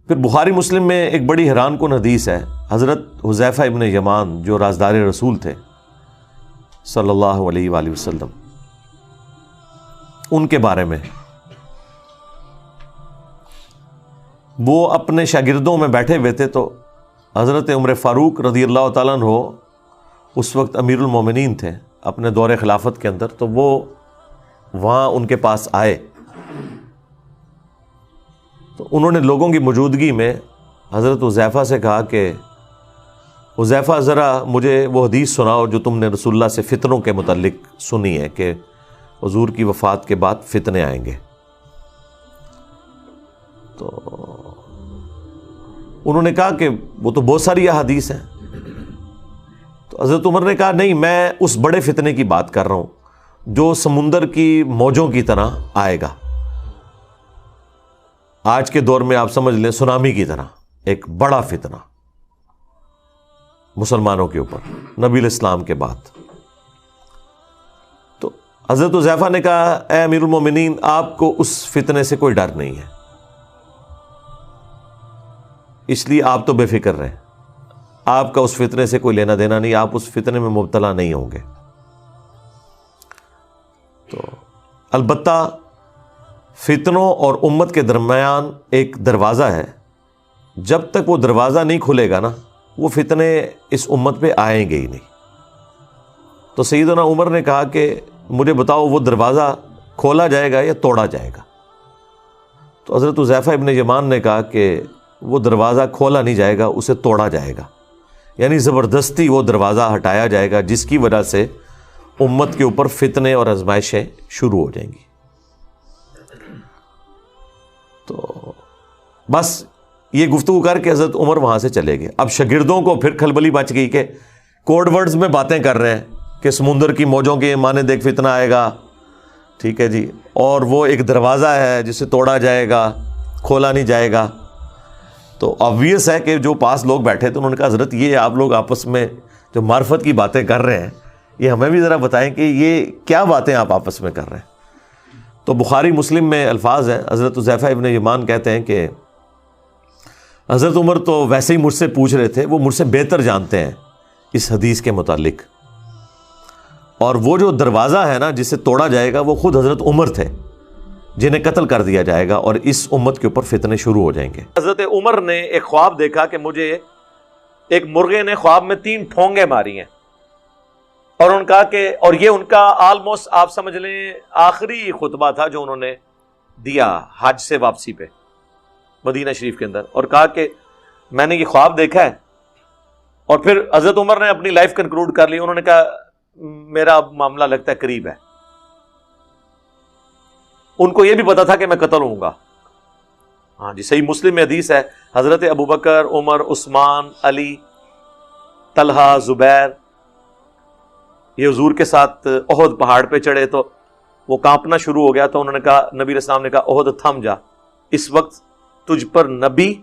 پھر بخاری مسلم میں ایک بڑی حیران کن حدیث ہے، حضرت حذیفہ ابن یمان جو رازدار رسول تھے صلی اللہ علیہ وآلہ وسلم، ان کے بارے میں وہ اپنے شاگردوں میں بیٹھے ہوئے تھے، تو حضرت عمر فاروق رضی اللہ تعالیٰ عنہ اس وقت امیر المومنین تھے اپنے دور خلافت کے اندر، تو وہ وہاں ان کے پاس آئے، تو انہوں نے لوگوں کی موجودگی میں حضرت حذیفہ سے کہا کہ حذیفہ ذرا مجھے وہ حدیث سناؤ جو تم نے رسول اللہ سے فتنوں کے متعلق سنی ہے کہ حضور کی وفات کے بعد فتنے آئیں گے۔ تو انہوں نے کہا کہ وہ تو بہت ساری احادیث ہیں، تو حضرت عمر نے کہا نہیں، میں اس بڑے فتنے کی بات کر رہا ہوں جو سمندر کی موجوں کی طرح آئے گا، آج کے دور میں آپ سمجھ لیں سونامی کی طرح ایک بڑا فتنہ مسلمانوں کے اوپر نبی الاسلام کے بعد۔ تو حضرت حذیفہ نے کہا اے امیر المومنین، آپ کو اس فتنے سے کوئی ڈر نہیں ہے، اس لیے آپ تو بے فکر رہیں، آپ کا اس فتنے سے کوئی لینا دینا نہیں، آپ اس فتنے میں مبتلا نہیں ہوں گے۔ تو البتہ فتنوں اور امت کے درمیان ایک دروازہ ہے، جب تک وہ دروازہ نہیں کھلے گا نا، وہ فتنے اس امت پہ آئیں گے ہی نہیں۔ تو سیدنا عمر نے کہا کہ مجھے بتاؤ وہ دروازہ کھولا جائے گا یا توڑا جائے گا؟ تو حضرت حذیفہ ابن یمان نے کہا کہ وہ دروازہ کھولا نہیں جائے گا، اسے توڑا جائے گا، یعنی زبردستی وہ دروازہ ہٹایا جائے گا، جس کی وجہ سے امت کے اوپر فتنے اور آزمائشیں شروع ہو جائیں گی۔ تو بس یہ گفتگو کر کے حضرت عمر وہاں سے چلے گئے۔ اب شاگردوں کو پھر کھلبلی مچ گئی کہ کوڈ ورڈز میں باتیں کر رہے ہیں کہ سمندر کی موجوں کے مانے دیکھ فتنہ آئے گا، ٹھیک ہے جی، اور وہ ایک دروازہ ہے جسے توڑا جائے گا، کھولا نہیں جائے گا۔ تو آبویس ہے کہ جو پاس لوگ بیٹھے تھے انہوں نے کہا حضرت یہ آپ لوگ آپس میں جو معرفت کی باتیں کر رہے ہیں، یہ ہمیں بھی ذرا بتائیں کہ یہ کیا باتیں آپ آپس میں کر رہے ہیں۔ تو بخاری مسلم میں الفاظ ہیں، حضرت حذیفہ ابن یمان کہتے ہیں کہ حضرت عمر تو ویسے ہی مجھ سے پوچھ رہے تھے، وہ مجھ سے بہتر جانتے ہیں اس حدیث کے متعلق، اور وہ جو دروازہ ہے نا جسے توڑا جائے گا وہ خود حضرت عمر تھے جنہیں قتل کر دیا جائے گا، اور اس امت کے اوپر فتنے شروع ہو جائیں گے۔ حضرت عمر نے ایک خواب دیکھا کہ مجھے ایک مرغے نے خواب میں 3 ٹھونگے ماری ہیں، اور ان کا کہ اور یہ ان کا آلموسٹ آپ سمجھ لیں آخری خطبہ تھا جو انہوں نے دیا حج سے واپسی پہ مدینہ شریف کے اندر، اور کہا کہ میں نے یہ خواب دیکھا ہے، اور پھر حضرت عمر نے اپنی لائف کنکلوڈ کر لی۔ انہوں نے کہا میرا معاملہ لگتا ہے قریب ہے۔ ان کو یہ بھی پتا تھا کہ میں قتل ہوں گا۔ ہاں جی، صحیح مسلم میں حدیث ہے، حضرت ابوبکر، عمر، عثمان، علی، طلحہ، زبیر یہ حضور کے ساتھ احد پہاڑ پہ چڑھے تو وہ کانپنا شروع ہو گیا، تو انہوں نے کہا، نبی علیہ السلام نے کہا احد تھم جا، اس وقت تجھ پر نبی،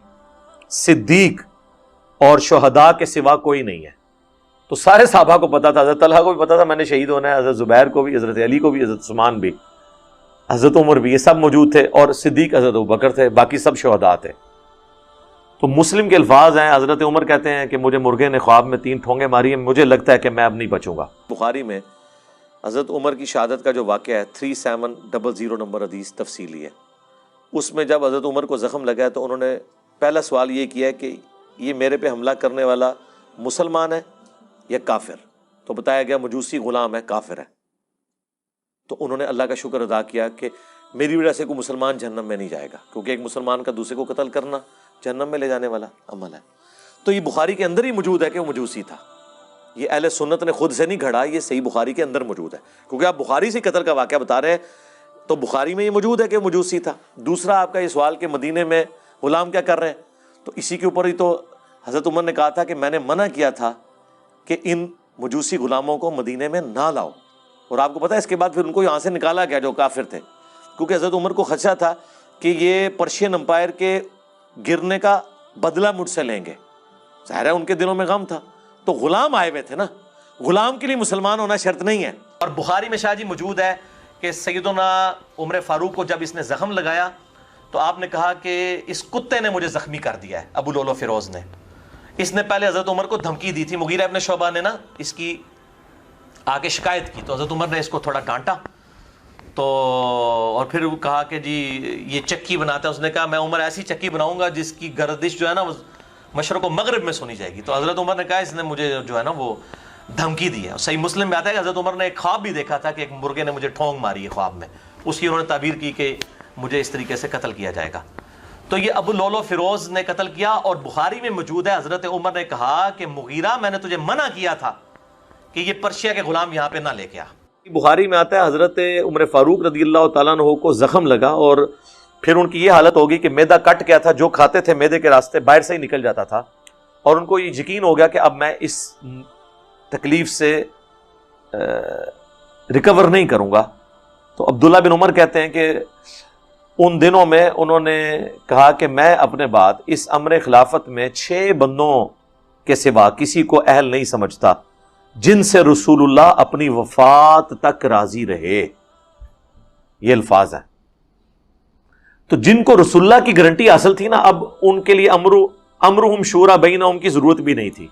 صدیق اور شہداء کے سوا کوئی نہیں ہے۔ تو سارے صحابہ کو پتا تھا، حضرت طلحہ کو بھی پتا تھا میں نے شہید ہونا ہے، حضرت زبیر کو بھی، حضرت علی کو بھی، حضرت عثمان بھی، حضرت عمر بھی، یہ سب موجود تھے، اور صدیق حضرت ابوبکر تھے، باقی سب شہداء تھے۔ تو مسلم کے الفاظ ہیں، حضرت عمر کہتے ہیں کہ مجھے مرغے نے خواب میں 3 ٹھونگے ماری ہیں، مجھے لگتا ہے کہ میں اب نہیں بچوں گا۔ بخاری میں حضرت عمر کی شہادت کا جو واقعہ ہے 3700 نمبر حدیث تفصیلی ہے، اس میں جب حضرت عمر کو زخم لگا ہے تو انہوں نے پہلا سوال یہ کیا ہے کہ یہ میرے پہ حملہ کرنے والا مسلمان ہے یا کافر؟ تو بتایا گیا مجوسی غلام ہے، کافر ہے۔ تو انہوں نے اللہ کا شکر ادا کیا کہ میری وجہ سے کوئی مسلمان جہنم میں نہیں جائے گا، کیونکہ ایک مسلمان کا دوسرے کو قتل کرنا جہنم میں لے جانے والا عمل ہے۔ تو یہ بخاری کے اندر ہی موجود ہے کہ وہ مجوسی تھا، یہ اہل سنت نے خود سے نہیں گھڑا، یہ صحیح بخاری کے اندر موجود ہے، کیونکہ آپ بخاری سے قتل کا واقعہ بتا رہے ہیں تو بخاری میں یہ موجود ہے کہ وہ مجوسی تھا۔ دوسرا آپ کا یہ سوال کہ مدینے میں غلام کیا کر رہے ہیں، تو اسی کے اوپر ہی تو حضرت عمر نے کہا تھا کہ میں نے منع کیا تھا کہ ان مجوسی غلاموں کو مدینے میں نہ لاؤ، اور آپ کو پتہ ہے اس کے بعد پھر ان کو یہاں سے نکالا گیا جو کافر تھے، کیونکہ حضرت عمر کو خدشہ تھا کہ یہ پرشین امپائر کے گرنے کا بدلہ مجھ سے لیں گے، ظاہر ہے ان کے دلوں میں غم تھا، تو غلام آئے ہوئے تھے نا، غلام کے لیے مسلمان ہونا شرط نہیں ہے۔ اور بخاری میں شاہ جی موجود ہے کہ سیدنا عمر فاروق کو جب اس نے زخم لگایا تو تو آپ نے کہا کہ اس کتے نے مجھے زخمی کر دیا ہے، ابو لولو فیروز نے، اس نے پہلے حضرت عمر کو دھمکی دی تھی، مغیرہ ابن شعبہ نے نا اس کی آگے شکایت کی، تو حضرت عمر نے اس کو تھوڑا ڈانٹا، تو اور پھر وہ کہا کہ جی یہ چکی بناتا ہے، اس نے کہا میں عمر ایسی چکی بناؤں گا جس کی گردش جو ہے نا وہ مشرق و مغرب میں سنی جائے گی. تو حضرت عمر نے کہا اس نے مجھے جو ہے نا وہ دھمکی دی ہے. صحیح مسلم میں آتا ہے کہ حضرت عمر نے ایک خواب بھی دیکھا تھا کہ ایک مرغے نے مجھے ٹھونگ ماری ہے خواب میں، اس کی انہوں نے تعبیر کی کہ مجھے اس طریقے سے قتل کیا جائے گا. تو یہ ابو لولو فیروز نے قتل کیا، اور بخاری میں موجود ہے حضرت عمر نے کہا کہ مغیرہ میں نے تجھے منع کیا تھا کہ یہ پرشیا کے غلام یہاں پہ نہ لے کے آ. بخاری میں آتا ہے حضرت عمر فاروق رضی اللہ تعالیٰ عنہ کو زخم لگا اور پھر ان کی یہ حالت ہوگی کہ معدہ کٹ گیا تھا، جو کھاتے تھے معدے کے راستے باہر سے ہی نکل جاتا تھا، اور ان کو یہ یقین ہو گیا کہ اب میں اس تکلیف سے ریکور نہیں کروں گا. تو عبداللہ بن عمر کہتے ہیں کہ ان دنوں میں انہوں نے کہا کہ میں اپنے بعد اس امر خلافت میں 6 بندوں کے سوا کسی کو اہل نہیں سمجھتا جن سے رسول اللہ اپنی وفات تک راضی رہے. یہ الفاظ ہیں. تو جن کو رسول اللہ کی گارنٹی حاصل تھی نا، اب ان کے لیے امرہم شورا بینہم کی ضرورت بھی نہیں تھی.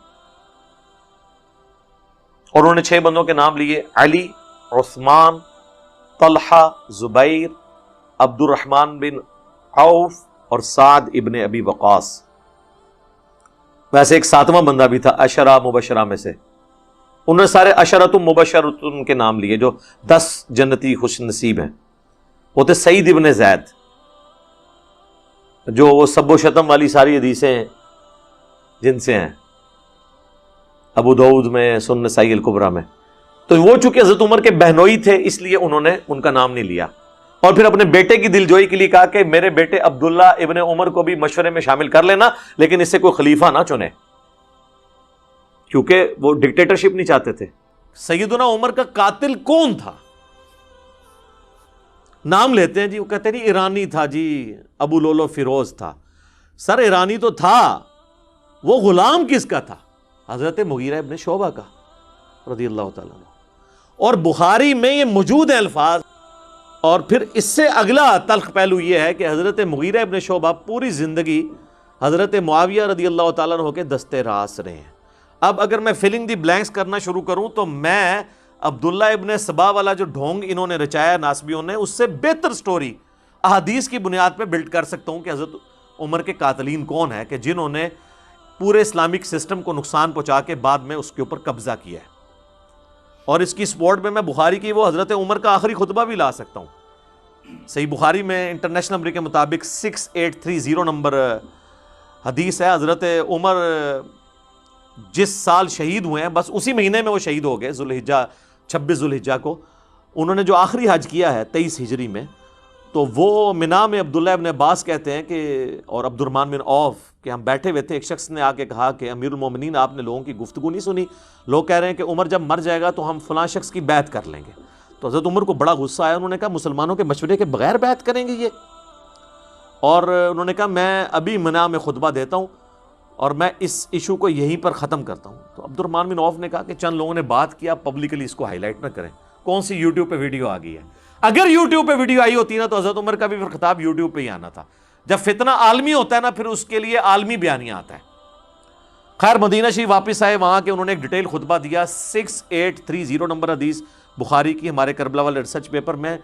اور انہوں نے 6 بندوں کے نام لیے: علی، عثمان، طلحہ، زبیر، عبد الرحمن بن عوف اور سعد ابن ابی وقاص. ویسے ایک 7واں بندہ بھی تھا عشرہ مبشرہ میں سے. انہوں نے سارے عشرۃ مبشرۃ کے نام لیے جو 10 جنتی خوش نصیب ہیں. وہ تھے سعید ابن زید، جو وہ سب و شتم والی ساری حدیثیں جن سے ہیں ابو داؤد میں، سنن نسائی الکبریٰ میں. تو وہ چونکہ حضرت عمر کے بہنوئی تھے اس لیے انہوں نے ان کا نام نہیں لیا. اور پھر اپنے بیٹے کی دلجوئی کے لیے کہا کہ میرے بیٹے عبداللہ ابن عمر کو بھی مشورے میں شامل کر لینا، لیکن اس سے کوئی خلیفہ نہ چنے، کیونکہ وہ ڈکٹیٹرشپ نہیں چاہتے تھے. سیدنا عمر کا قاتل کون تھا؟ نام لیتے ہیں جی، وہ کہتے ہیں جی ایرانی تھا، جی ابو لولو فیروز تھا. سر ایرانی تو تھا، وہ غلام کس کا تھا؟ حضرت مغیرہ ابن شعبہ کا رضی اللہ تعالیٰ عنہ. اور بخاری میں یہ موجود ہیں الفاظ. اور پھر اس سے اگلا تلخ پہلو یہ ہے کہ حضرت مغیرہ ابن شعبہ پوری زندگی حضرت معاویہ رضی اللہ تعالیٰ عنہ کے دستے راس رہے ہیں. اب اگر میں فلنگ دی بلینکس کرنا شروع کروں تو میں عبداللہ ابن سبا والا جو ڈھونگ انہوں نے رچایا ناسبیوں نے، اس سے بہتر سٹوری احادیث کی بنیاد پہ بلڈ کر سکتا ہوں کہ حضرت عمر کے قاتلین کون ہیں، کہ جنہوں نے پورے اسلامک سسٹم کو نقصان پہنچا کے بعد میں اس کے اوپر قبضہ کیا ہے. اور اس کی سپورٹ میں بخاری کی وہ حضرت عمر کا آخری خطبہ بھی لا سکتا ہوں. صحیح بخاری میں انٹرنیشنل نمبر کے مطابق 6830 نمبر حدیث ہے. حضرت عمر جس سال شہید ہوئے ہیں بس اسی مہینے میں وہ شہید ہو گئے، 26 ذوالحجہ کو. انہوں نے جو آخری حج کیا ہے 23 ہجری میں، تو وہ منا میں عبداللہ ابن عباس کہتے ہیں کہ اور عبد الرحمن بن عوف کہ ہم بیٹھے ہوئے تھے، ایک شخص نے آ کے کہا کہ امیر المومنین آپ نے لوگوں کی گفتگو نہیں سنی، لوگ کہہ رہے ہیں کہ عمر جب مر جائے گا تو ہم فلاں شخص کی بیعت کر لیں گے. تو حضرت عمر کو بڑا غصہ آیا، انہوں نے کہا مسلمانوں کے مشورے کے بغیر بیعت کریں گے یہ؟ اور انہوں نے کہا میں ابھی منا میں خطبہ دیتا ہوں اور میں اس ایشو کو یہیں پر ختم کرتا ہوں. تو عبد الرحمن بن عوف نے کہا کہ چند لوگوں نے بات کیا، پبلکلی اس کو ہائی لائٹ نہ کریں. کون سی یوٹیوب پہ ویڈیو آ گئی ہے؟ اگر یوٹیوب پہ ویڈیو آئی ہوتی نا تو حضرت عمر کا بھی پھر خطاب یوٹیوب پہ ہی آنا تھا. جب فتنہ عالمی ہوتا ہے نا پھر اس کے لیے عالمی بیانیہ آتا ہے. خیر مدینہ شریف واپس آئے، وہاں کے انہوں نے ایک ڈیٹیل خطبہ دیا. 6830 نمبر حدیث بخاری کی، ہمارے کربلا والے ریسرچ پیپر میں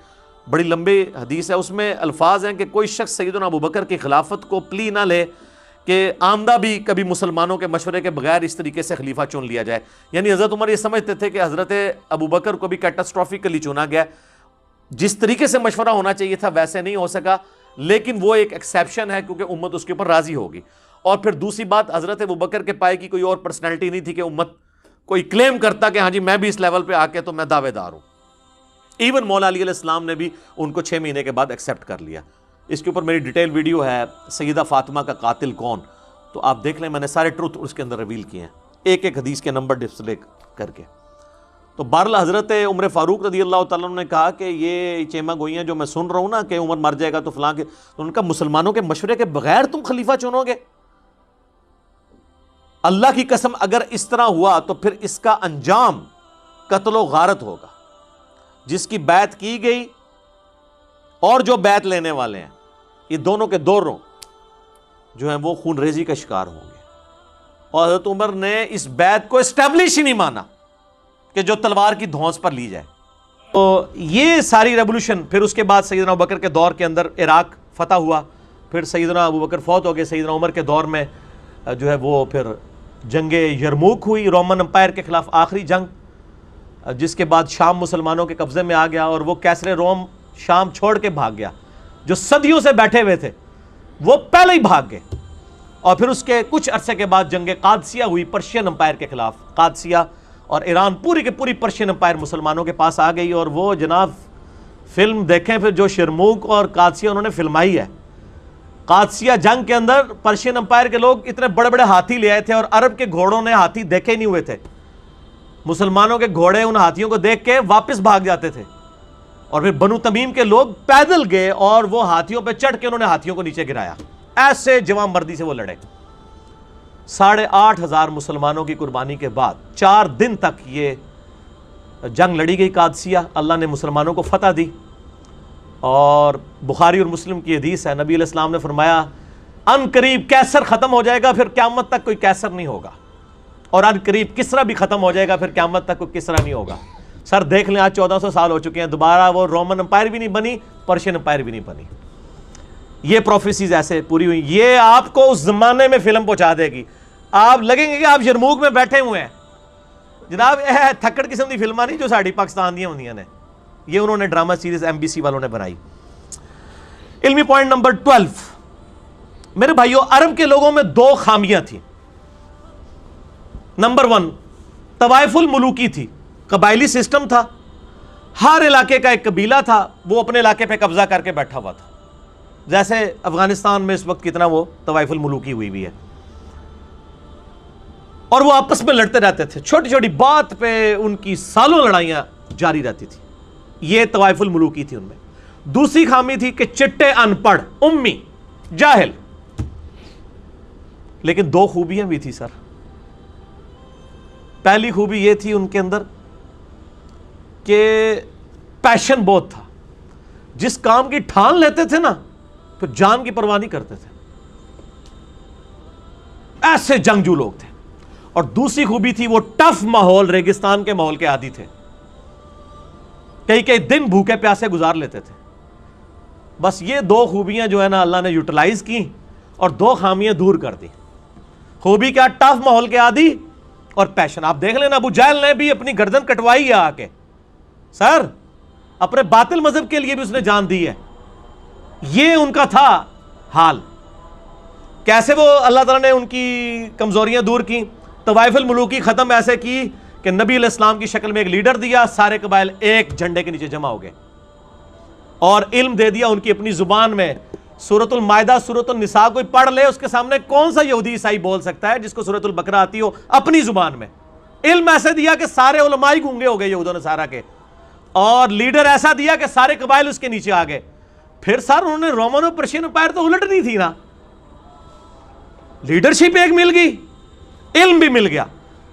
بڑی لمبی حدیث ہے. اس میں الفاظ ہیں کہ کوئی شخص سیدنا ابوبکر کی خلافت کو پلی نہ لے کہ آمدہ بھی کبھی مسلمانوں کے مشورے کے بغیر اس طریقے سے خلیفہ چن لیا جائے. یعنی حضرت عمر یہ سمجھتے تھے کہ حضرت ابوبکر کو بھی کیٹاسٹرافیکلی چنا گیا، جس طریقے سے مشورہ ہونا چاہیے تھا ویسے نہیں ہو سکا، لیکن وہ ایک ایکسیپشن ہے کیونکہ امت اس کے اوپر راضی ہوگی. اور پھر دوسری بات، حضرت ابوبکر کے پائے کی کوئی اور پرسنالٹی نہیں تھی کہ امت کوئی کلیم کرتا کہ ہاں جی میں بھی اس لیول پہ آ کے تو میں دعوے دار ہوں. ایون مولا علی علیہ السلام نے بھی ان کو 6 مہینے کے بعد ایکسیپٹ کر لیا. اس کے اوپر میری ڈیٹیل ویڈیو ہے، سیدہ فاطمہ کا قاتل کون، تو آپ دیکھ لیں، میں نے سارے ٹروتھ اس کے اندر ریویل کیے ہیں ایک ایک حدیث کے نمبر ڈسپلے کر کے. تو بہرحال حضرت عمر فاروق رضی اللہ تعالیٰ عنہ نے کہا کہ یہ چیما گوئیاں جو میں سن رہا ہوں نا کہ عمر مر جائے گا تو فلاں کے، تو ان کا مسلمانوں کے مشورے کے بغیر تم خلیفہ چنو گے؟ اللہ کی قسم اگر اس طرح ہوا تو پھر اس کا انجام قتل و غارت ہوگا. جس کی بیعت کی گئی اور جو بیعت لینے والے ہیں یہ دونوں کے دونوں جو ہیں وہ خون ریزی کا شکار ہوں گے. اور حضرت عمر نے اس بیعت کو اسٹیبلش ہی نہیں مانا کہ جو تلوار کی دھونس پر لی جائے. تو یہ ساری ریولوشن، پھر اس کے بعد سیدنا ابوبکر کے دور کے اندر عراق فتح ہوا، پھر سیدنا ابوبکر فوت ہو گئے، سیدنا عمر کے دور میں جو ہے وہ پھر جنگ یرموک ہوئی، رومن امپائر کے خلاف آخری جنگ، جس کے بعد شام مسلمانوں کے قبضے میں آ گیا اور وہ کیسر روم شام چھوڑ کے بھاگ گیا. جو صدیوں سے بیٹھے ہوئے تھے وہ پہلے ہی بھاگ گئے. اور پھر اس کے کچھ عرصے کے بعد جنگ قادسیہ ہوئی پرشین امپائر کے خلاف. قادسیہ اور ایران پوری کے پوری پرشین امپائر مسلمانوں کے پاس آ گئی. اور وہ جناب فلم دیکھیں پھر جو شرموک اور قادسیہ انہوں نے فلمائی ہے. قادسیہ جنگ کے اندر پرشین امپائر کے لوگ اتنے بڑے بڑے ہاتھی لے آئے تھے اور عرب کے گھوڑوں نے ہاتھی دیکھے نہیں ہوئے تھے. مسلمانوں کے گھوڑے ان ہاتھیوں کو دیکھ کے واپس بھاگ جاتے تھے. اور پھر بنو تمیم کے لوگ پیدل گئے اور وہ ہاتھیوں پہ چڑھ کے انہوں نے ہاتھیوں کو نیچے گرایا. ایسے جواں مردی سے وہ لڑے. 8,500 مسلمانوں کی قربانی کے بعد 4 دن تک یہ جنگ لڑی گئی قادسیہ. اللہ نے مسلمانوں کو فتح دی. اور بخاری اور مسلم کی حدیث ہے، نبی علیہ السلام نے فرمایا ان قریب کیسر ختم ہو جائے گا، پھر قیامت تک کوئی کیسر نہیں ہوگا. اور ان قریب کسرا بھی ختم ہو جائے گا، پھر قیامت تک کوئی کسرا نہیں ہوگا. سر دیکھ لیں آج 1400 سال ہو چکے ہیں، دوبارہ وہ رومن امپائر بھی نہیں بنی، پرشین امپائر بھی نہیں بنی. یہ پروفیسیز ایسے پوری ہوئی. یہ آپ کو اس زمانے میں فلم پہنچا دے گی. آپ لگیں گے کہ آپ یرموک میں بیٹھے ہوئے ہیں. جناب تھکڑ قسم کی فلمیں نہیں جو ساڑی پاکستان دیا ہوندیاں نے، یہ انہوں نے ڈرامہ سیریز MBC والوں نے بنائی. علمی پوائنٹ نمبر 12. میرے بھائیوں، عرب کے لوگوں میں 2 خامیاں تھیں. نمبر 1 طوائف الملوکی تھی. قبائلی سسٹم تھا. ہر علاقے کا ایک قبیلہ تھا، وہ اپنے علاقے پہ قبضہ کر کے بیٹھا ہوا تھا. جیسے افغانستان میں اس وقت کتنا وہ طوائف الملوکی ہوئی بھی ہے. اور وہ آپس میں لڑتے رہتے تھے، چھوٹی چھوٹی بات پہ ان کی سالوں لڑائیاں جاری رہتی تھی. یہ طوائف الملوکی تھی. ان میں دوسری خامی تھی کہ چٹے، ان پڑھ، امی، جاہل. لیکن 2 خوبیاں بھی تھی سر. پہلی خوبی یہ تھی ان کے اندر کہ پیشن بہت تھا. جس کام کی ٹھان لیتے تھے نا، پھر جان کی پرواہ نہیں کرتے تھے. ایسے جنگجو لوگ تھے. اور دوسری خوبی تھی وہ ٹف ماحول، ریگستان کے ماحول کے عادی تھے. کئی دن بھوکے پیاسے گزار لیتے تھے. بس یہ 2 خوبیاں جو ہے نا اللہ نے یوٹیلائز کی اور 2 خامیاں دور کر دی. خوبی کیا؟ ٹف ماحول کے عادی اور پیشن. آپ دیکھ لینا ابو جہل نے بھی اپنی گردن کٹوائی ہے آ کے. سر اپنے باطل مذہب کے لیے بھی اس نے جان دی ہے. یہ ان کا تھا حال. کیسے وہ اللہ تعالیٰ نے ان کی کمزوریاں دور کی؟ طوائف الملوکی ختم ایسے کی کہ نبی علیہ السلام کی شکل میں ایک لیڈر دیا، سارے قبائل ایک جھنڈے کے نیچے جمع ہو گئے. اور علم دے دیا ان کی اپنی زبان میں. سورۃ المائدہ، سورۃ النساء کوئی پڑھ لے، اس کے سامنے کون سا یہودی عیسائی بول سکتا ہے جس کو سورۃ البقرہ آتی ہو اپنی زبان میں؟ علم ایسے دیا کہ سارے علماء ہی گونگے ہو گئے یہود و نصارہ کے. اور لیڈر ایسا دیا کہ سارے قبائل اس کے نیچے آ گئے. پھر سر انہوں نے رومن اور پرشین امپائر تو الٹ نہیں تھی نا. لیڈرشپ ایک مل گئی، علم بھی مل گیا.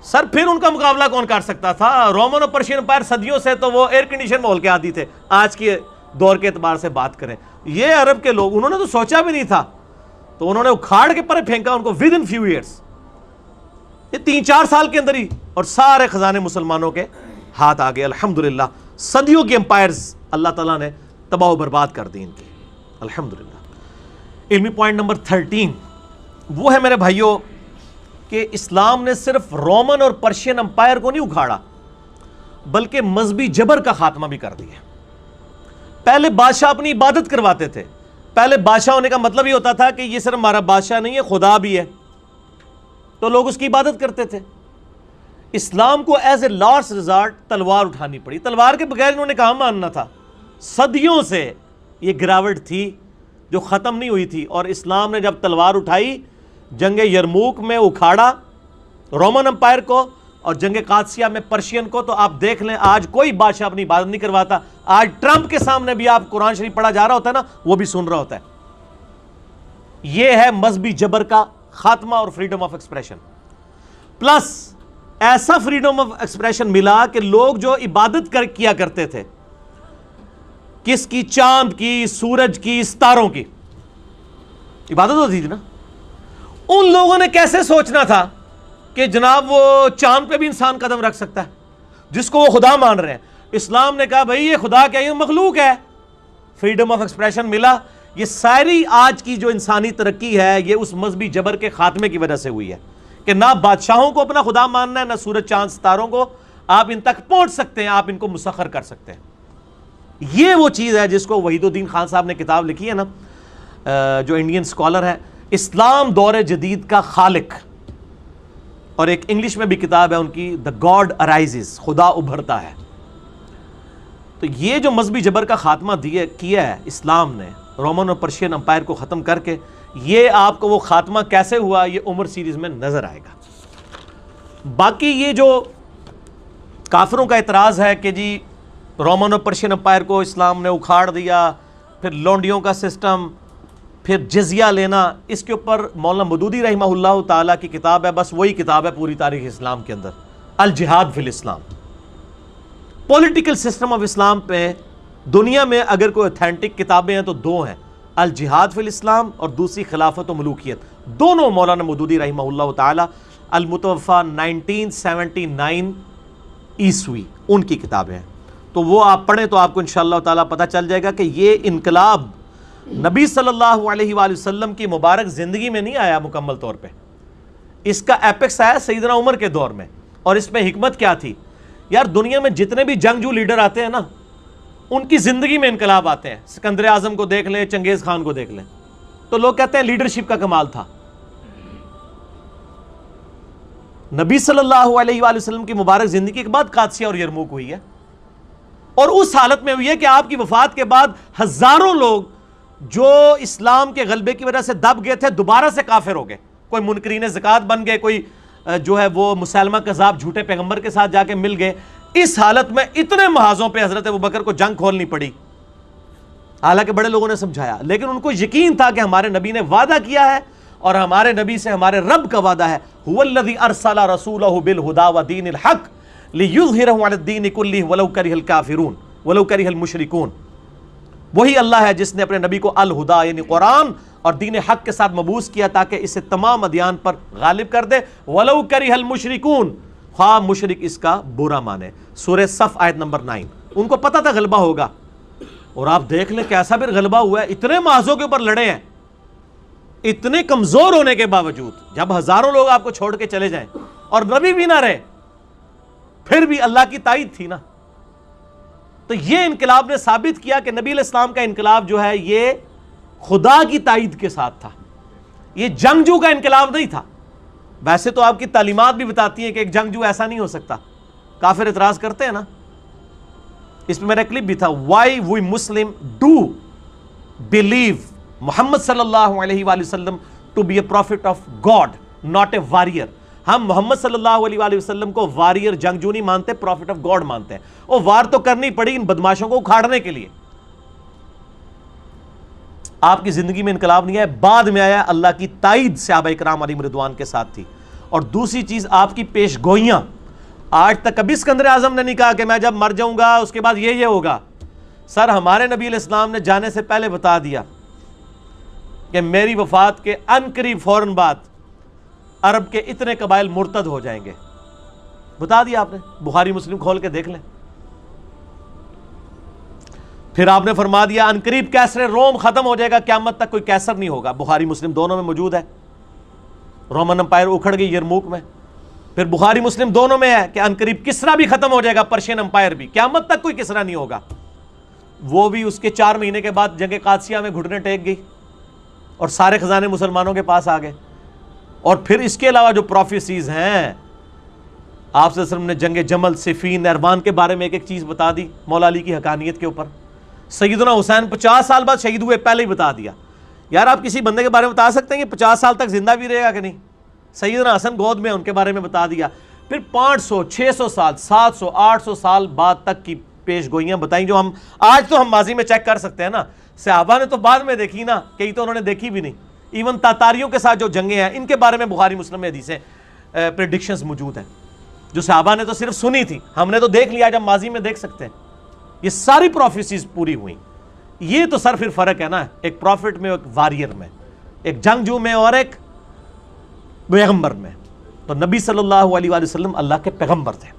سر پھر ان کا مقابلہ کون کر سکتا تھا؟ رومن اور پرشین امپائر صدیوں سے تو وہ ایئر کنڈیشن ماحول کے عادی تھے. آج کے دور کے اعتبار سے بات کریں، یہ عرب کے لوگ انہوں نے تو سوچا بھی نہیں تھا، تو انہوں نے اکھاڑ کے پرے پھینکا ان کو ود ان فیو ایئرس. یہ 3-4 سال کے اندر ہی اور سارے خزانے مسلمانوں کے ہاتھ آ گئے. الحمدللہ صدیوں کے امپائرز اللہ تعالیٰ نے تباہ و برباد کر دی ان کی. الحمدللہ. علمی پوائنٹ نمبر 13 وہ ہے میرے بھائیوں کہ اسلام نے صرف رومن اور پرشین امپائر کو نہیں اکھاڑا، بلکہ مذہبی جبر کا خاتمہ بھی کر دیا. پہلے بادشاہ اپنی عبادت کرواتے تھے. پہلے بادشاہ ہونے کا مطلب یہ ہوتا تھا کہ یہ صرف ہمارا بادشاہ نہیں ہے، خدا بھی ہے، تو لوگ اس کی عبادت کرتے تھے. اسلام کو ایز اے لاسٹ ریزارٹ تلوار اٹھانی پڑی. تلوار کے بغیر انہوں نے کہاں ماننا تھا. صدیوں سے یہ گراوٹ تھی جو ختم نہیں ہوئی تھی. اور اسلام نے جب تلوار اٹھائی، جنگ یرموک میں اکھاڑا رومن امپائر کو اور جنگ قادسیہ میں پرشین کو. تو آپ دیکھ لیں آج کوئی بادشاہ اپنی عبادت نہیں کرواتا. آج ٹرمپ کے سامنے بھی آپ قرآن شریف پڑھا جا رہا ہوتا ہے نا، وہ بھی سن رہا ہوتا ہے. یہ ہے مذہبی جبر کا خاتمہ اور فریڈم آف ایکسپریشن. پلس ایسا فریڈم آف ایکسپریشن ملا کہ لوگ جو عبادت کیا کرتے تھے، کس کی؟ چاند کی، سورج کی، ستاروں کی. عبادت ہوتی تھی نا. ان لوگوں نے کیسے سوچنا تھا کہ جناب وہ چاند پہ بھی انسان قدم رکھ سکتا ہے جس کو وہ خدا مان رہے ہیں. اسلام نے کہا بھائی یہ خدا کیا، یہ مخلوق ہے، فریڈم آف ایکسپریشن ملا. یہ ساری آج کی جو انسانی ترقی ہے یہ اس مذہبی جبر کے خاتمے کی وجہ سے ہوئی ہے کہ نہ بادشاہوں کو اپنا خدا ماننا ہے، نہ سورج چاند ستاروں کو. آپ ان تک پہنچ سکتے ہیں، آپ ان کو مسخر کر سکتے ہیں. یہ وہ چیز ہے جس کو وحید الدین خان صاحب نے کتاب لکھی ہے نا، جو انڈین اسکالر ہے، اسلام دور جدید کا خالق. اور ایک انگلش میں بھی کتاب ہے ان کی، دا گاڈ ارائزز، خدا ابھرتا ہے. تو یہ جو مذہبی جبر کا خاتمہ کیا ہے اسلام نے رومن اور پرشین امپائر کو ختم کر کے، یہ آپ کو وہ خاتمہ کیسے ہوا یہ عمر سیریز میں نظر آئے گا. باقی یہ جو کافروں کا اعتراض ہے کہ جی رومن اور پرشین امپائر کو اسلام نے اکھاڑ دیا، پھر لونڈیوں کا سسٹم، پھر جزیہ لینا، اس کے اوپر مولانا مودودی رحمہ اللہ تعالیٰ کی کتاب ہے، بس وہی کتاب ہے پوری تاریخ اسلام کے اندر، الجہاد فی الاسلام. پولیٹیکل سسٹم آف اسلام پہ دنیا میں اگر کوئی اتھینٹک کتابیں ہیں تو دو ہیں، الجہاد فی الاسلام اور دوسری خلافت و ملوکیت. دونوں مولانا مودودی رحمہ اللہ تعالیٰ، المتوفہ 1979 عیسوی، ان کی کتابیں ہیں. تو وہ آپ پڑھیں تو آپ کو انشاءاللہ تعالیٰ پتہ چل جائے گا کہ یہ انقلاب نبی صلی اللہ علیہ وآلہ وسلم کی مبارک زندگی میں نہیں آیا مکمل طور پہ. اس کا ایپکس آیا سیدنا عمر کے دور میں. اور اس میں حکمت کیا تھی؟ یار دنیا میں جتنے بھی جنگجو لیڈر آتے ہیں نا، ان کی زندگی میں انقلاب آتے ہیں. سکندر اعظم کو دیکھ لیں، چنگیز خان کو دیکھ لیں، تو لوگ کہتے ہیں لیڈرشپ کا کمال تھا. نبی صلی اللہ علیہ وآلہ وسلم کی مبارک زندگی کے بعد قادسیہ اور یرموک ہوئی ہے، اور اس حالت میں ہوئی ہے کہ آپ کی وفات کے بعد ہزاروں لوگ جو اسلام کے غلبے کی وجہ سے دب گئے تھے دوبارہ سے کافر ہو گئے. کوئی منکرین زکوٰۃ بن گئے، کوئی جو ہے وہ مسلمہ کذاب جھوٹے پیغمبر کے ساتھ جا کے مل گئے. اس حالت میں اتنے محاذوں پہ حضرت ابوبکر کو جنگ کھولنی پڑی، حالانکہ بڑے لوگوں نے سمجھایا، لیکن ان کو یقین تھا کہ ہمارے نبی نے وعدہ کیا ہے اور ہمارے نبی سے ہمارے رب کا وعدہ ہے، هو الذی ارسل رسولہ بالہدی ودین الحق لیظہرہ علی الدین کلہ ولو کرہ الکافرون ولو کرہ المشرکون. وہی اللہ ہے جس نے اپنے نبی کو الہدا یعنی قرآن اور دین حق کے ساتھ مبعوث کیا تاکہ اسے تمام ادیان پر غالب کر دے، ولو کرہ المشرکون، خواہ مشرک اس کا برا مانے. سورہ صف آیت نمبر 9. ان کو پتہ تھا غلبہ ہوگا، اور آپ دیکھ لیں کیسا بھی غلبہ ہوا ہے. اتنے محاذوں کے اوپر لڑے ہیں، اتنے کمزور ہونے کے باوجود. جب ہزاروں لوگ آپ کو چھوڑ کے چلے جائیں اور نبی بھی نہ رہے، پھر بھی اللہ کی تائید تھی نا. تو یہ انقلاب نے ثابت کیا کہ نبی علیہ السلام کا انقلاب جو ہے یہ خدا کی تائید کے ساتھ تھا، یہ جنگجو کا انقلاب نہیں تھا. ویسے تو آپ کی تعلیمات بھی بتاتی ہیں کہ ایک جنگجو ایسا نہیں ہو سکتا. کافر اعتراض کرتے ہیں نا. اس میں میرا کلپ بھی تھا، why we Muslim do believe Muhammad صلی اللہ علیہ وآلہ وسلم to be a prophet of God not a warrior. ہم محمد صلی اللہ علیہ وآلہ وسلم کو وارئر جنگجو نہیں مانتے، پروفٹ آف گاڈ مانتے ہیں. اور وار تو کرنی پڑی ان بدماشوں کو اکھاڑنے کے لیے. آپ کی زندگی میں انقلاب نہیں آیا، بعد میں آیا. اللہ کی تائید صحابہ کرام علیہم رضوان کے ساتھ تھی. اور دوسری چیز آپ کی پیش گوئیاں. آج تک کبھی سکندر اعظم نے نہیں کہا کہ میں جب مر جاؤں گا اس کے بعد یہ ہوگا. سر ہمارے نبی علیہ السلام نے جانے سے پہلے بتا دیا کہ میری وفات کے ان قریب فوراً بعد عرب کے اتنے قبائل مرتد ہو جائیں گے. بتا دیا آپ نے، بخاری مسلم کھول کے دیکھ لیں. پھر آپ نے فرما دیا ان قریب کیسر روم ختم ہو جائے گا، قیامت تک کوئی کیسر نہیں ہوگا. بخاری مسلم دونوں میں موجود ہے. رومن امپائر اکھڑ گئی یرموک میں. پھر بخاری مسلم دونوں میں ہے کہ ان قریب کسرا بھی ختم ہو جائے گا، پرشین امپائر بھی، قیامت تک کوئی کسرا نہیں ہوگا. وہ بھی اس کے 4 مہینے کے بعد جنگ قادسیہ میں گھٹنے ٹیک گئی اور سارے خزانے مسلمانوں کے پاس آ گئے. اور پھر اس کے علاوہ جو پروفیسیز ہیں، آپ صلی اللہ علیہ وسلم نے جنگ جمل، صفین، نہروان کے بارے میں ایک ایک چیز بتا دی مولا علی کی حقانیت کے اوپر. سیدنا حسین 50 سال بعد شہید ہوئے، پہلے ہی بتا دیا. یار آپ کسی بندے کے بارے میں بتا سکتے ہیں کہ 50 سال تک زندہ بھی رہے گا کہ نہیں؟ سیدنا حسن گود میں، ان کے بارے میں بتا دیا. پھر 500 600 سال 700 800 سال بعد تک کی پیش گوئیاں بتائیں جو ہم آج تو ہم ماضی میں چیک کر سکتے ہیں نا. صحابہ نے تو بعد میں دیکھی نا، کئی تو انہوں نے دیکھی بھی نہیں. ایون تاتاریوں کے ساتھ جو جنگیں ہیں ان کے بارے میں بخاری مسلم میں حدیثیں پریڈکشنز موجود ہیں جو صحابہ نے تو صرف سنی تھی، ہم نے تو دیکھ لیا. جب ماضی میں دیکھ سکتے ہیں یہ ساری پروفیسیز پوری ہوئیں. یہ تو سر پھر فرق ہے نا ایک پروفٹ میں اور ایک وارئر میں. ایک جنگجو میں اور ایک پیغمبر میں. تو نبی صلی اللہ علیہ وآلہ وسلم اللہ کے پیغمبر تھے.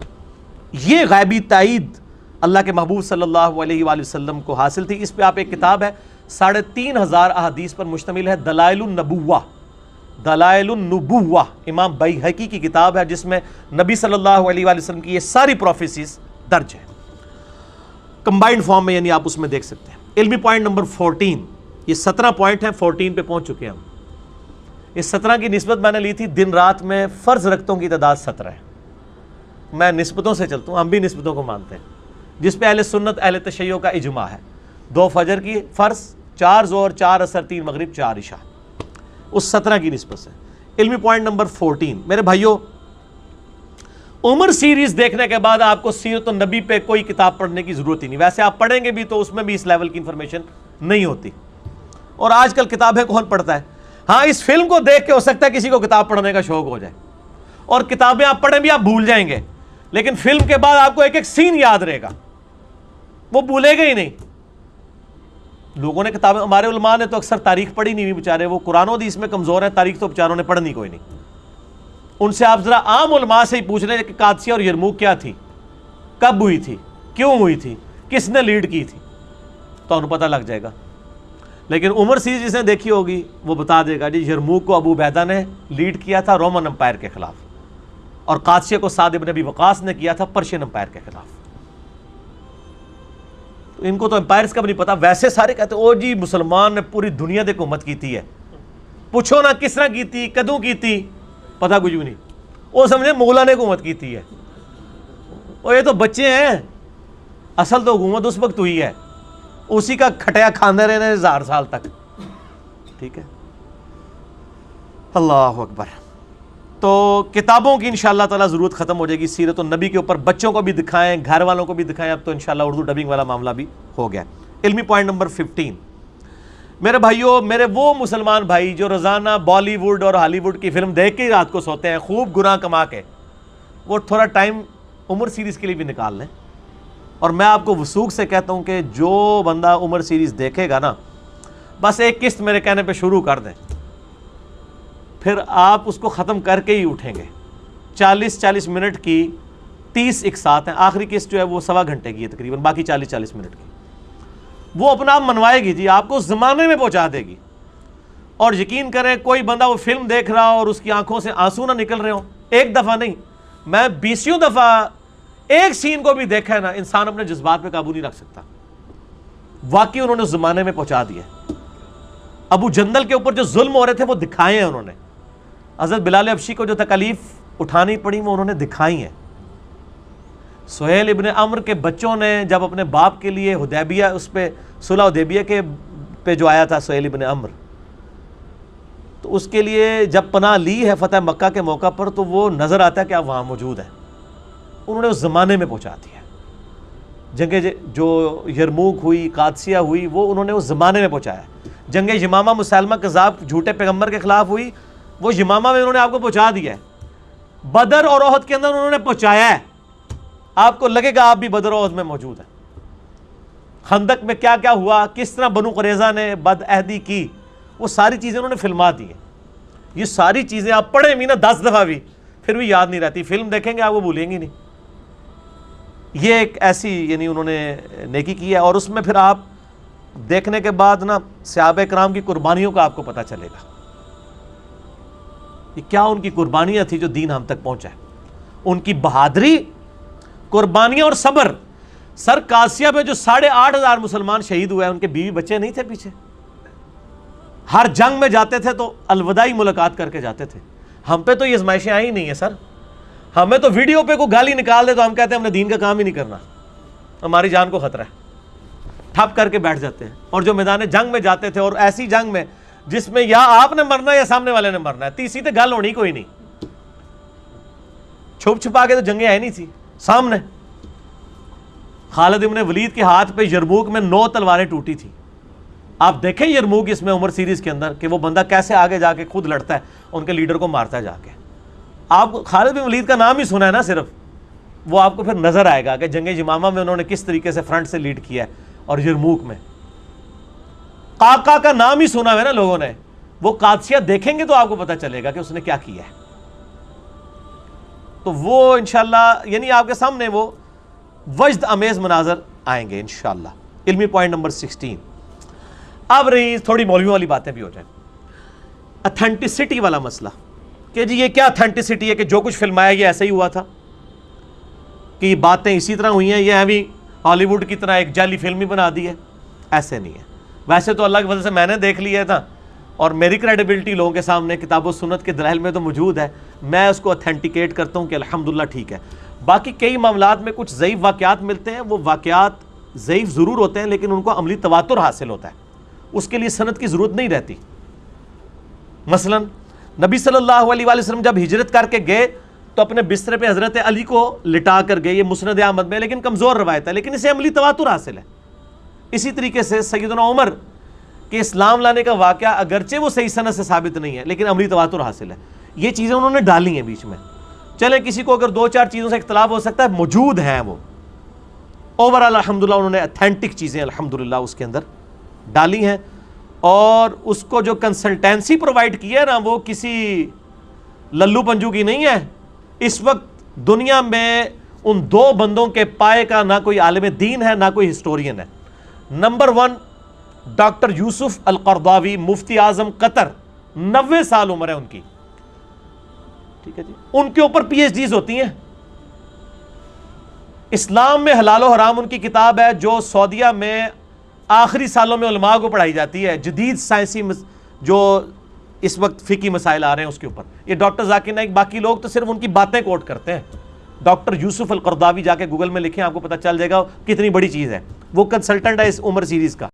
یہ غیبی تائید اللہ کے محبوب صلی اللہ علیہ وآلہ وسلم کو حاصل تھی. اس پہ آپ ایک کتاب ہے 3,500 احادیث پر مشتمل ہے, دلائل النبوہ, دلائل النبوہ, امام بیہقی کی کتاب ہے, جس میں نبی صلی اللہ علیہ وآلہ وسلم کی یہ ساری پروفیسیز درج ہیں کمبائنڈ فارم میں, یعنی آپ اس میں دیکھ سکتے ہیں. علمی پوائنٹ نمبر 14, یہ 17 پوائنٹ ہیں, 14 پہ پہنچ چکے ہیں ہم. اس 17 کی نسبت میں نے لی تھی, دن رات میں فرض رکھتوں کی تعداد 17 ہے. میں نسبتوں سے چلتا ہوں, ہم بھی نسبتوں کو مانتے ہیں, جس پہ اہل سنت اہل تشیع کا اجماع ہے. 2 فجر کی فرض, 4 ظہر, 4 عصر, 3 مغرب, 4 عشاء, اس 17 کی نسبت سے. علمی پوائنٹ نمبر 14, میرے بھائیوں, عمر سیریز دیکھنے کے بعد آپ کو سیرت النبی پہ کوئی کتاب پڑھنے کی ضرورت ہی نہیں. ویسے آپ پڑھیں گے بھی تو اس میں بھی اس لیول کی انفارمیشن نہیں ہوتی, اور آج کل کتابیں کون پڑھتا ہے. ہاں, اس فلم کو دیکھ کے ہو سکتا ہے کسی کو کتاب پڑھنے کا شوق ہو جائے, اور کتابیں آپ پڑھیں بھی آپ بھول جائیں گے, لیکن فلم کے بعد آپ کو ایک ایک سین یاد رہے گا, وہ بھولے گا ہی نہیں. لوگوں نے کتابیں, ہمارے علماء نے تو اکثر تاریخ پڑھی نہیں ہوئی بیچارے, وہ قرآن و حدیث میں کمزور ہیں, تاریخ تو بیچاروں نے پڑھنی کوئی نہیں. ان سے آپ ذرا عام علماء سے ہی پوچھ رہے ہیں کہ قادسیہ اور یرموک کیا تھی, کب ہوئی تھی, کیوں ہوئی تھی, کس نے لیڈ کی تھی, تو انہیں پتہ لگ جائے گا. لیکن عمر سیریز جس نے دیکھی ہوگی وہ بتا دے گا جی یرموک کو ابو عبیدہ نے لیڈ کیا تھا رومن امپائر کے خلاف, اور قادسیہ کو سعد بن ابی وقاص نے کیا تھا پرشین امپائر کے خلاف. ان کو تو امپائرز کا بھی نہیں پتا. ویسے سارے کہتے او جی مسلمان نے پوری دنیا دے حکومت کی تھی ہے, پوچھو نا کس طرح کی تھی, کدوں کی تھی, پتہ کچھ بھی نہیں. وہ سمجھے مغلوں نے حکومت کی تھی ہے, اور یہ تو بچے ہیں, اصل تو حکومت اس وقت ہوئی ہے, اسی کا کھٹیا کھاندے رہنے 1000 سال تک. ٹھیک ہے, اللہ اکبر. تو کتابوں کی انشاءاللہ تعالی ضرورت ختم ہو جائے گی سیرت النبی کے اوپر. بچوں کو بھی دکھائیں, گھر والوں کو بھی دکھائیں. اب تو انشاءاللہ اردو ڈبنگ والا معاملہ بھی ہو گیا. علمی پوائنٹ نمبر 15, میرے بھائیوں, میرے وہ مسلمان بھائی جو روزانہ بالی ووڈ اور ہالی ووڈ کی فلم دیکھ کے ہی رات کو سوتے ہیں خوب گناہ کما کے, وہ تھوڑا ٹائم عمر سیریز کے لیے بھی نکال لیں. اور میں آپ کو وثوق سے کہتا ہوں کہ جو بندہ عمر سیریز دیکھے گا نا, بس ایک قسط میرے کہنے پہ شروع کر دیں, پھر آپ اس کو ختم کر کے ہی اٹھیں گے. 40 منٹ کی 30 اقساط ہیں, آخری قسط جو ہے وہ 1.25 گھنٹے کی ہے تقریباً, باقی 40 منٹ کی. وہ اپنا آپ منوائے گی جی, آپ کو اس زمانے میں پہنچا دے گی. اور یقین کریں کوئی بندہ وہ فلم دیکھ رہا اور اس کی آنکھوں سے آنسو نہ نکل رہے ہوں, ایک دفعہ نہیں, میں 20 دفعہ ایک سین کو بھی دیکھا ہے نا, انسان اپنے جذبات پہ قابو نہیں رکھ سکتا. واقعی انہوں نے اس زمانے میں پہنچا دیا. ابو جندل کے اوپر جو ظلم ہو رہے تھے وہ دکھائے ہیں انہوں نے. حضرت بلال حبشی کو جو تکالیف اٹھانی پڑی وہ انہوں نے دکھائی ہیں. سہیل ابن عمر کے بچوں نے جب اپنے باپ کے لیے حدیبیہ, اس پہ صلح حدیبیہ کے پہ جو آیا تھا سہیل ابن عمر, تو اس کے لیے جب پناہ لی ہے فتح مکہ کے موقع پر, تو وہ نظر آتا ہے کہ آپ وہاں موجود ہیں. انہوں نے اس زمانے میں پہنچا دیا. جنگ جو یرموک ہوئی, قادسیہ ہوئی, وہ انہوں نے اس زمانے میں پہنچایا. جنگ یمامہ مسیلمہ کذاب جھوٹے پیغمبر کے خلاف ہوئی, وہ یمامہ میں انہوں نے آپ کو پہنچا دیا ہے. بدر اور احد کے اندر انہوں نے پہنچایا ہے, آپ کو لگے گا آپ بھی بدر و احد میں موجود ہیں. خندق میں کیا کیا ہوا, کس طرح بنو قریظہ نے بد عہدی کی, وہ ساری چیزیں انہوں نے فلما دی ہیں. یہ ساری چیزیں آپ پڑھیں بھی نا 10 دفعہ بھی, پھر بھی یاد نہیں رہتی. فلم دیکھیں گے آپ وہ بھولیں گے نہیں. یہ ایک ایسی یعنی انہوں نے نیکی کی ہے. اور اس میں پھر آپ دیکھنے کے بعد نا صحابہ کرام کی قربانیوں کا آپ کو پتہ چلے گا, یہ کیا ان کی قربانیاں تھی جو دین ہم تک پہنچا ہے. ان کی بہادری, قربانیاں اور صبر. سر قادسیہ پہ جو 8,500 مسلمان شہید ہوئے ہیں, ان کے بیوی بچے نہیں تھے پیچھے. ہر جنگ میں جاتے تھے تو الوداعی ملاقات کر کے جاتے تھے. ہم پہ تو یہ آزمائشیں آئی نہیں ہیں سر. ہمیں تو ویڈیو پہ کوئی گالی نکال دے تو ہم کہتے ہیں ہم نے دین کا کام ہی نہیں کرنا, ہماری جان کو خطرہ ہے, ٹھپ کر کے بیٹھ جاتے ہیں. اور جو میدان جنگ میں جاتے تھے, اور ایسی جنگ میں جس میں یا آپ نے مرنا ہے یا سامنے والے نے مرنا ہے, تیسری تو گل ہونی کوئی نہیں. چھپ چھپا کے تو جنگیں آئی نہیں تھی سامنے. خالد ابن ولید کے ہاتھ پہ یرموک میں 9 تلواریں ٹوٹی تھی. آپ دیکھیں یرموک اس میں عمر سیریز کے اندر کہ وہ بندہ کیسے آگے جا کے خود لڑتا ہے, ان کے لیڈر کو مارتا ہے جا کے. آپ خالد بن ولید کا نام ہی سنا ہے نا صرف, وہ آپ کو پھر نظر آئے گا کہ جنگ یمامہ میں انہوں نے کس طریقے سے فرنٹ سے لیڈ کیا ہے. اور یرموک میں قعقاع کا نام ہی سنا ہے نا لوگوں نے, وہ قادسیہ دیکھیں گے تو آپ کو پتہ چلے گا کہ اس نے کیا کیا ہے. تو وہ انشاءاللہ یعنی آپ کے سامنے وہ وجد امیز مناظر آئیں گے انشاءاللہ. علمی پوائنٹ نمبر 16. اب رہی تھوڑی مولویوں والی باتیں بھی ہو جائیں. اتھینٹسٹی والا مسئلہ کہ جی یہ کیا اتھینٹسٹی ہے کہ جو کچھ فلمایا یہ ایسا ہی ہوا تھا, کہ یہ باتیں اسی طرح ہوئی ہیں, یہ ابھی ہالی ووڈ کی طرح ایک جعلی فلم ہی بنا دی ہے. ایسے نہیں ہے. ویسے تو اللہ کی وجہ سے میں نے دیکھ لیا تھا اور میری کریڈیبلٹی لوگوں کے سامنے کتاب و سنت کے دلائل میں تو موجود ہے, میں اس کو اتھینٹیکیٹ کرتا ہوں کہ الحمدللہ ٹھیک ہے. باقی کئی معاملات میں کچھ ضعیف واقعات ملتے ہیں, وہ واقعات ضعیف ضرور ہوتے ہیں لیکن ان کو عملی تواتر حاصل ہوتا ہے, اس کے لیے سند کی ضرورت نہیں رہتی. مثلا نبی صلی اللہ علیہ وآلہ وسلم جب ہجرت کر کے گئے تو اپنے بستر پہ حضرت علی کو لٹا کر گئے, یہ مسند احمد میں لیکن کمزور روایت ہے, لیکن اسے عملی تواتر حاصل ہے. اسی طریقے سے سیدنا عمر کہ اسلام لانے کا واقعہ اگرچہ وہ صحیح سند سے ثابت نہیں ہے لیکن عملی تواتر حاصل ہے. یہ چیزیں انہوں نے ڈالی ہیں بیچ میں. چلے کسی کو اگر 2-4 چیزوں سے اختلاف ہو سکتا ہے, موجود ہیں وہ. اوورآل الحمدللہ انہوں نے اتھینٹک چیزیں الحمدللہ اس کے اندر ڈالی ہیں, اور اس کو جو کنسلٹینسی پرووائڈ کی ہے نا وہ کسی للو پنجو کی نہیں ہے. اس وقت دنیا میں ان 2 بندوں کے پائے کا نہ کوئی عالم دین ہے نہ کوئی ہسٹورین ہے. نمبر 1 ڈاکٹر یوسف القرضاوی, مفتی اعظم قطر, 90 سال عمر ہے ان کی, ٹھیک ہے جی. ان کے اوپر پی ایچ ڈیز ہوتی ہیں. اسلام میں حلال و حرام ان کی کتاب ہے جو سعودیہ میں آخری سالوں میں علماء کو پڑھائی جاتی ہے, جدید سائنسی جو اس وقت فقہی مسائل آ رہے ہیں اس کے اوپر. یہ ڈاکٹر ذاکر نائک, باقی لوگ تو صرف ان کی باتیں کوٹ کرتے ہیں. ڈاکٹر یوسف القرضاوی جا کے گوگل میں لکھیں, آپ کو پتہ چل جائے گا کتنی بڑی چیز ہے. وہ کنسلٹنٹ ہے اس عمر سیریز کا.